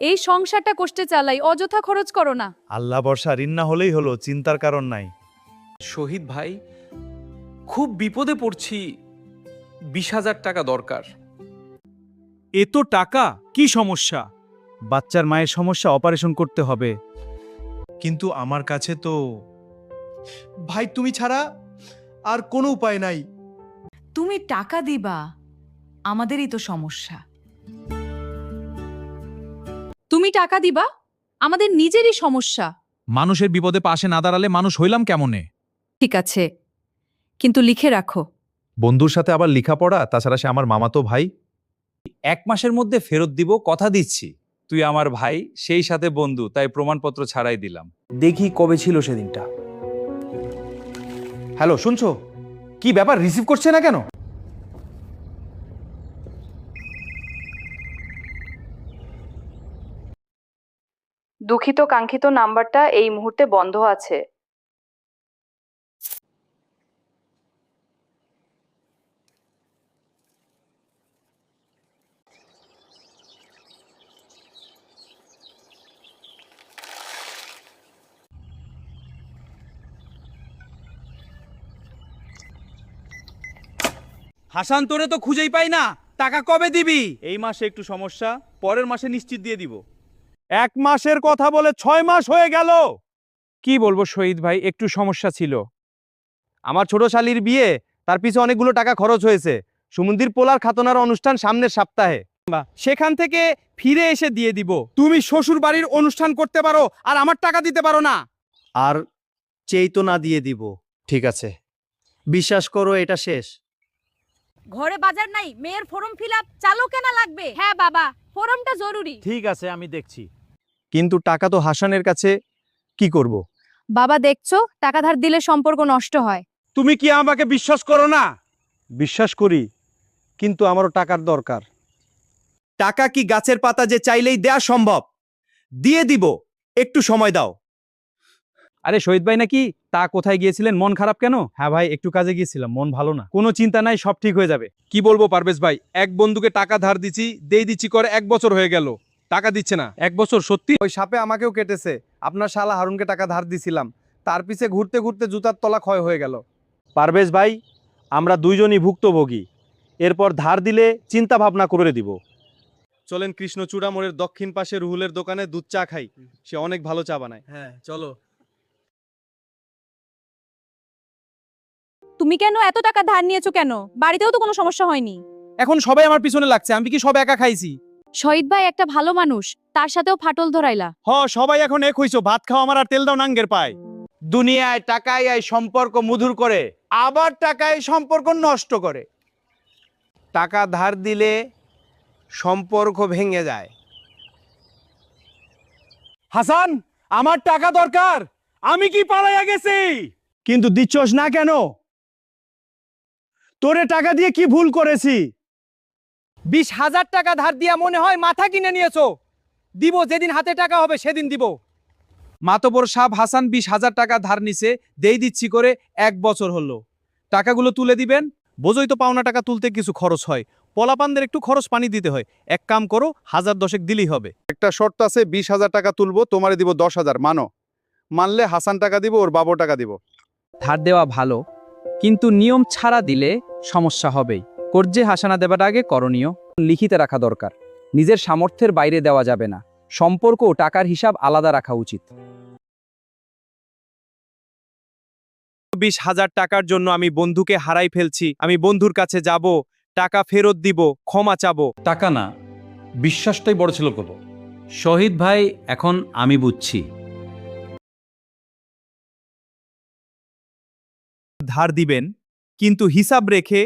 এই সংসারটা কষ্টে চালাই, অযথা খরচ করো না। আল্লাহ বর্ষা, ঋণ না হলেই হলো, চিন্তার কারণ নাই। শহীদ ভাই, খুব বিপদে পড়ছি, 20,000 টাকা দরকার। এত টাকা? কি সমস্যা? বাচ্চার মায়ের সমস্যা, অপারেশন করতে হবে। কিন্তু আমার কাছে তো ভাই তুমি ছাড়া আর কোনো উপায় নাই। তুমি টাকা দিবা, আমাদেরই তো সমস্যা। তুমি টাকা দিবা, আমাদের নিজেরই সমস্যা। মানুষের বিপদে পাশে না দাঁড়ালে মানুষ হইলাম কেমনে? ঠিক আছে, কিন্তু লিখে রাখো। বন্ধুর সাথে আবার লেখাপড়া, তাছাড়া সে আমার মামাতো ভাই। 1 মাসের মধ্যে ফেরত দিব, কথা দিচ্ছি। তুই আমার ভাই, সেই সাথে বন্ধু, তাই প্রমাণপত্র ছাড়াই দিলাম। দেখি কবে ছিল সেদিনটা। হ্যালো, শুনছো? কি ব্যাপার, রিসিভ করছে না কেন? দুঃখিত, কাঙ্ক্ষিত নাম্বারটা এই মুহূর্তে বন্ধ আছে। হাসান, তোরে তো খুঁজেই পাই না, টাকা কবে দিবি? এই মাসে একটু সমস্যা, পরের মাসে নিশ্চিত দিয়ে দিব। 1 মাসের কথা বলে 6 মাস হয়ে গেল। কি বলবো শহীদ ভাই, একটু সমস্যা ছিল। আমার ছোট শালীর বিয়ে, তার পিছে অনেকগুলো টাকা খরচ হয়েছে। সুমন্দির পোলার খাতনার অনুষ্ঠান সামনের সপ্তাহে, সেখান থেকে ফিরে এসে দিয়ে দিব। তুমি শ্বশুর বাড়ির অনুষ্ঠান করতে পারো আর আমার টাকা দিতে পারো না। আর চেই তো না দিয়ে দিব। ঠিক আছে, বিশ্বাস করো এটা শেষ। ঘরে বাজার নাই, মেয়ের ফর্ম ফিলআপ চালু কেনা লাগবে। হ্যাঁ বাবা, ফর্মটা জরুরি। ঠিক আছে, আমি দেখছি। কিন্তু টাকা তো হাসানের কাছে, কি করব? বাবা দেখছো, টাকা ধার দিলে সম্পর্ক নষ্ট হয়। তুমি কি আমাকে বিশ্বাস করো না? বিশ্বাস করি, কিন্তু আমারও টাকার দরকার। টাকা কি গাছের পাতা যে চাইলেই দেয়া সম্ভব? দিয়ে দিব, একটু সময় দাও। আরে শহীদ ভাই নাকি? তা কোথায় গিয়েছিলেন, মন খারাপ কেন? হ্যাঁ ভাই, একটু কাজে গিয়েছিলাম, মন ভালো না। কোনো চিন্তা নাই, সব ঠিক হয়ে যাবে। কি বলবো পারভেজ ভাই, এক বন্ধুকে টাকা ধার দিচ্ছি, দিচ্ছি করে 1 বছর হয়ে গেল, টাকা দিচ্ছে না। 1 বছর সত্যি? ওই সাপে আমাকেও কেটেছে। আপনার শালা হারুনকে টাকা ধার দিছিলাম, তার পিছে ঘুরতে ঘুরতে জুতার তলা ক্ষয় হয়ে গেল। পারভেজ ভাই, আমরা দুইজনই ভুক্তভোগী। এরপর ধার দিলে চিন্তা ভাবনা করে দিব। চলেন কৃষ্ণচূড়া মোড়ের দক্ষিণ পাশে রুহুলের দোকানে দুধ চা খাই, সে অনেক ভালো চা বানায়। হ্যাঁ চলো। তুমি কেন এত টাকা ধার নিয়েছো কেন? বাড়িতেও তো কোনো সমস্যা হয়নি। এখন সবাই আমার পিছনে লাগছে, আমি কি সব একা খাইছি? শহীদ ভাই একটা ভালো মানুষ, তার সাথেও ফাটল ধরাইলা। সবাই এখন এক হইছো, ভাত খাও আমার আর তেল দাও নাঙ্গের পায়। দুনিয়ায় টাকায় এই সম্পর্ক মধুর করে, আবার টাকায় সম্পর্ক নষ্ট করে। টাকা ধার দিলে সম্পর্ক ভেঙে যায়। হাসান, আমার টাকা দরকার, আমি কি পালাইয়া গেছি? কিন্তু দিচ্ছস না কেন? তোরে টাকা দিয়ে কি ভুল করেছি? 20,000 টাকা ধার দিয়া মনে হয় মাথা কিনে নিয়েছো। দিব, যেদিন হাতে টাকা হবে সেদিন দিব। মাতবর সাহেব হাসান 20,000 টাকা ধার নিছে, দিচ্ছি করে 1 বছর হলো। টাকাগুলো তুলে দিবেন। বোঝই তো, পাওনা টাকা তুলতে কিছু খরচ হয়, পোলাপানদের একটু খরচ পানি দিতে হয়। এক কাম করো, 1010 দিলেই হবে। একটা শর্ত আছে, 20,000 টাকা তুলবো, তোমারে দিব 10,000, মানো? মানলে হাসান টাকা দিব, ওর বাবু টাকা দিব। ধার দেওয়া ভালো, কিন্তু নিয়ম ছাড়া দিলে সমস্যা হবেই। কর্জে হাসানা দেওয়ার আগে করণীয় লিখিতে রাখা দরকার। নিজের সামর্থ্যের বাইরে দেওয়া যাবে না। সম্পর্ক ও টাকার হিসাব আলাদা রাখা উচিত। 20,000 টাকার জন্য আমি বন্ধুকে হারাই ফেলছি। আমি বন্ধুর কাছে যাব, টাকা ফেরত দিব, ক্ষমা চাবো। টাকা না, বিশ্বাসটাই বড় ছিল করবো। শহীদ ভাই, এখন আমি বুঝছি। ধার দিবেন, কিন্তু হিসাব রেখে,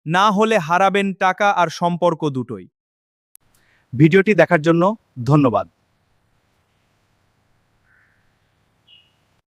না হলে হারাবেন টাকা আর সম্পর্ক দুটোই। ভিডিওটি দেখার জন্য ধন্যবাদ।